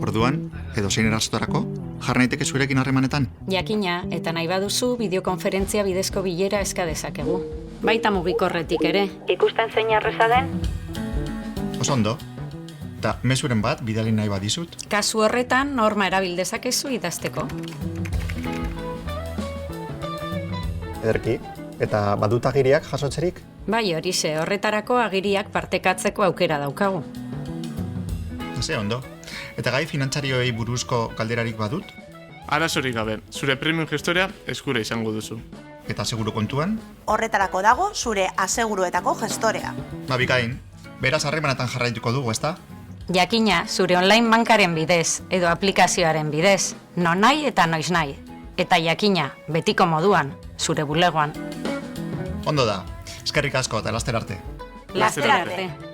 Orduan, edo zein erasotarako, jar naiteke zurekin harremanetan? Jakina, eta nahi baduzu bideokonferentzia bidezko bilera eska dezakegu. Baita mugikorretik ere. Ikusten zein arreza den? Oso ondo. Eta mezuren bat bidali nahi badizut? Kasu horretan, norma erabil dezakezu idazteko. Ederki. Eta badut agiriak jasotzerik? Bai, horixe, horretarako agiriak partekatzeko aukera daukagu. Ze ondo. Eta gai finantzarioei buruzko galderarik badut? Arazorik gabe, zure premium gestorea eskura izango duzu. Eta seguru kontuan? Horretarako dago zure aseguruetako gestorea. Bikain, beraz harremanetan jarraituko dugu, ezta? Jakina, zure online bankaren bidez, edo aplikazioaren bidez, nahi eta noiz nahi. Eta jakina, betiko moduan, zure bulegoan. Ondo da, eskerrik asko eta laster arte. Laster arte.